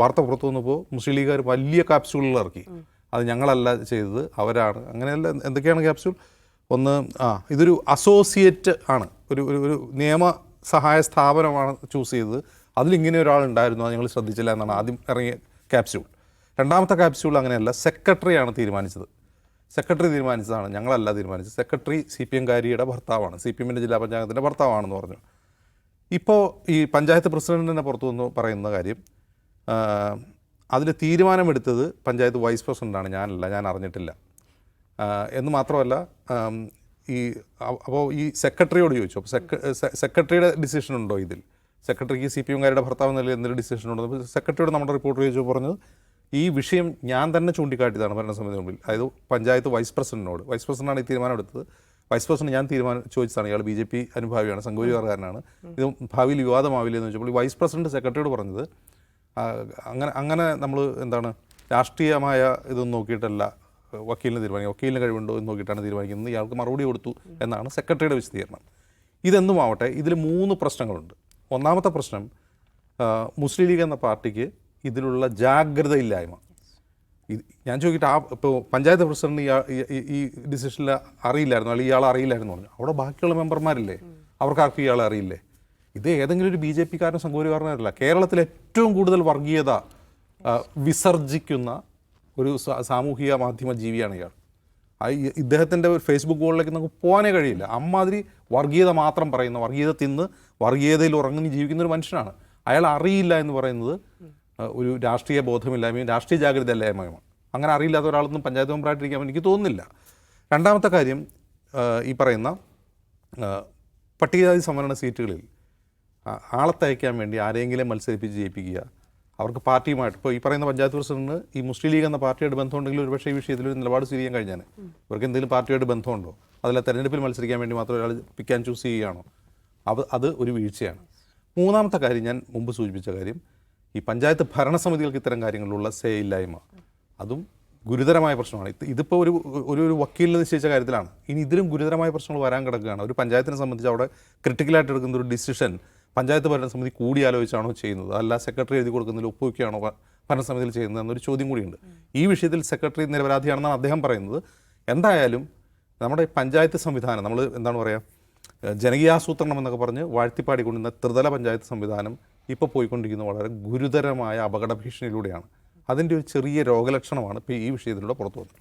വാർത്ത പുറത്തു വന്നപ്പോൾ മുസ്ലിം ലീഗുകാർ വലിയ ക്യാപ്സ്യൂളുകൾ ഇറക്കി. അത് ഞങ്ങളല്ല ചെയ്തത്, അവരാണ്. അങ്ങനെയല്ല, എന്തൊക്കെയാണ് ക്യാപ്സ്യൂൾ? ഒന്ന്, ഇതൊരു അസോസിയേറ്റ് ആണ്, ഒരു ഒരു നിയമ സഹായ സ്ഥാപനമാണ് ചൂസ് ചെയ്തത്, അതിലിങ്ങനെ ഒരാളുണ്ടായിരുന്നു, അത് ഞങ്ങൾ ശ്രദ്ധിച്ചില്ല എന്നാണ് ആദ്യം ഇറങ്ങിയ ക്യാപ്സ്യൂൾ. രണ്ടാമത്തെ ക്യാപ്സ്യൂൾ അങ്ങനെയല്ല, സെക്രട്ടറിയാണ് തീരുമാനിച്ചത്. സെക്രട്ടറി തീരുമാനിച്ചതാണ്, ഞങ്ങളല്ല തീരുമാനിച്ചത്. സെക്രട്ടറി CPM കാരിയുടെ ഭർത്താവാണ്, CPM ജില്ലാ പഞ്ചായത്തിൻ്റെ ഭർത്താവാണെന്ന് പറഞ്ഞു. ഇപ്പോൾ ഈ പഞ്ചായത്ത് പ്രസിഡൻറ്റിനെ പുറത്തു നിന്ന് പറയുന്ന കാര്യം, അതിൽ തീരുമാനമെടുത്തത് പഞ്ചായത്ത് വൈസ് പ്രസിഡൻ്റാണ്, ഞാനല്ല, ഞാൻ അറിഞ്ഞിട്ടില്ല എന്ന് മാത്രമല്ല. അപ്പോൾ ഈ സെക്രട്ടറിയോട് ചോദിച്ചു, അപ്പോൾ സെക്രട്ടറിയുടെ ഡിസിഷൻ ഉണ്ടോ ഇതിൽ? സെക്രട്ടറിക്ക് CPM കാരുടെ ഭർത്താവ് നിലയിൽ എന്തൊരു ഡിസിഷൻ ഉണ്ടോ? അപ്പോൾ സെക്രട്ടറിയോട് നമ്മുടെ റിപ്പോർട്ടർ ചോദിച്ചു, പറഞ്ഞത് ഈ വിഷയം ഞാൻ തന്നെ ചൂണ്ടിക്കാട്ടിയതാണ് ഭരണസമിതി മുമ്പിൽ. അതായത് പഞ്ചായത്ത് വൈസ് പ്രസിഡൻ്റാണ് ഈ തീരുമാനം എടുത്തത്. വൈസ് പ്രസിഡന്റ് ഞാൻ ചോദിച്ചതാണ്, ഇയാൾ BJP അനുഭാവിയാണ്, സംഘപരിവാറുകാരനാണ്, ഇത് ഭാവിയിൽ വിവാദമാവില്ല എന്ന് ചോദിച്ചപ്പോൾ വൈസ് പ്രസിഡന്റ് സെക്രട്ടറിയോട് പറഞ്ഞത്, അങ്ങനെ നമ്മൾ എന്താണ് രാഷ്ട്രീയമായ ഇതൊന്നും നോക്കിയിട്ടല്ല വക്കീലിന് തീരുമാനിക്കുക, വക്കീലിന് കഴിവുണ്ടോ എന്ന് നോക്കിയിട്ടാണ് തീരുമാനിക്കുന്നത്, ഇയാൾക്ക് മറുപടി കൊടുത്തു എന്നാണ് സെക്രട്ടറിയുടെ വിശദീകരണം. ഇതെന്നും ആവട്ടെ, ഇതിൽ 3 പ്രശ്നങ്ങളുണ്ട്. ഒന്നാമത്തെ പ്രശ്നം, മുസ്ലിം ലീഗ് എന്ന പാർട്ടിക്ക് ഇതിലുള്ള ജാഗ്രതയില്ലായ്മ. ഞാൻ ചോദിക്കട്ടെ, ഇപ്പോൾ പഞ്ചായത്ത് പ്രസിഡന്റ് ഈ ഡിസിഷനിൽ അറിയില്ലായിരുന്നു, അല്ലെങ്കിൽ ഇയാൾ അറിയില്ലായിരുന്നു പറഞ്ഞു. അവിടെ ബാക്കിയുള്ള മെമ്പർമാരില്ലേ, അവർക്കാർക്കും ഇയാളെ അറിയില്ലേ? ഇത് ഏതെങ്കിലും ഒരു BJP കാരനും സംഘപരിവാറിനല്ല, കേരളത്തിൽ ഏറ്റവും കൂടുതൽ വർഗീയത വിസർജിക്കുന്ന ഒരു സാമൂഹിക മാധ്യമ ജീവിയാണ് ഇയാൾ. ഇദ്ദേഹത്തിൻ്റെ ഫേസ്ബുക്ക് ഗോളിലേക്ക് നമുക്ക് പോകാനേ കഴിയില്ല. അമ്മാതിരി വർഗീയത മാത്രം പറയുന്ന, വർഗീയത തിന്ന് വർഗീയതയിൽ ഉറങ്ങി ജീവിക്കുന്ന ഒരു മനുഷ്യനാണ്. അയാൾ അറിയില്ല എന്ന് പറയുന്നത് ഒരു രാഷ്ട്രീയ ബോധമില്ലായ്മയും രാഷ്ട്രീയ ജാഗ്രതയില്ലായ്മയുമാണ്. അങ്ങനെ അറിയില്ലാത്ത ഒരാളൊന്നും പഞ്ചായത്ത് മെമ്പറായിട്ടിരിക്കാൻ എനിക്ക് തോന്നുന്നില്ല. രണ്ടാമത്തെ കാര്യം, ഈ പറയുന്ന പട്ടികജാതി സംവരണ സീറ്റുകളിൽ ആളത്തയക്കാൻ വേണ്ടി ആരെങ്കിലും മത്സരിപ്പിച്ച് ജയിപ്പിക്കുക, അവർക്ക് പാർട്ടിയുമായിട്ട്, ഇപ്പോൾ ഈ പറയുന്ന പഞ്ചായത്ത് പ്രസിഡന്റിന് ഈ മുസ്ലിം ലീഗ് എന്ന പാർട്ടിയായിട്ട് ബന്ധമുണ്ടെങ്കിൽ ഒരുപക്ഷേ ഈ വിഷയത്തിൽ ഒരു നിലപാട് സ്വീകരിക്കാൻ കഴിഞ്ഞാൽ, ഇവർക്ക് എന്തെങ്കിലും പാർട്ടിയായിട്ട് ബന്ധമുണ്ടോ? അതിൽ തെരഞ്ഞെടുപ്പിൽ മത്സരിക്കാൻ വേണ്ടി മാത്രം ഒരാൾ പിക്ക് ആൻഡ് ചൂസ് ചെയ്യുകയാണോ? അത് ഒരു വീഴ്ചയാണ്. മൂന്നാമത്തെ കാര്യം, ഞാൻ മുമ്പ് സൂചിപ്പിച്ച കാര്യം, ഈ പഞ്ചായത്ത് ഭരണസമിതികൾക്ക് ഇത്തരം കാര്യങ്ങളിലുള്ള ഇല്ലായ്മ, അതും ഗുരുതരമായ പ്രശ്നമാണ്. ഇതിപ്പോൾ ഒരു വക്കീലിന് നിശ്ചയിച്ച കാര്യത്തിലാണ്. ഇനി ഇതിലും ഗുരുതരമായ പ്രശ്നങ്ങൾ വരാൻ കിടക്കുകയാണ്. ഒരു പഞ്ചായത്തിനെ സംബന്ധിച്ച് അവിടെ ക്രിട്ടിക്കലായിട്ട് എടുക്കുന്ന ഒരു ഡിസിഷൻ പഞ്ചായത്ത് ഭരണസമിതി കൂടിയാലോചിച്ചാണോ ചെയ്യുന്നത്, അല്ല സെക്രട്ടറി എഴുതി കൊടുക്കുന്നതിൽ ഒപ്പുവയ്ക്കുകയാണോ ഭരണസമിതിയിൽ ചെയ്യുന്നത് എന്നൊരു ചോദ്യം കൂടിയുണ്ട്. ഈ വിഷയത്തിൽ സെക്രട്ടറി നിരപരാധിയാണെന്നാണ് അദ്ദേഹം പറയുന്നത്. എന്തായാലും നമ്മുടെ പഞ്ചായത്ത് സംവിധാനം, നമ്മൾ എന്താണ് പറയുക, ജനകീയാസൂത്രണം എന്നൊക്കെ പറഞ്ഞ് വാഴ്ത്തിപ്പാടിക്കൊണ്ടിരുന്ന ത്രിതല പഞ്ചായത്ത് സംവിധാനം ഇപ്പോൾ പോയിക്കൊണ്ടിരിക്കുന്നത് വളരെ ഗുരുതരമായ അപകട ഭീഷണിയിലൂടെയാണ്. അതിൻ്റെ ഒരു ചെറിയ രോഗലക്ഷണമാണ് ഇപ്പോൾ ഈ വിഷയത്തിലൂടെ പുറത്തു വന്നത്.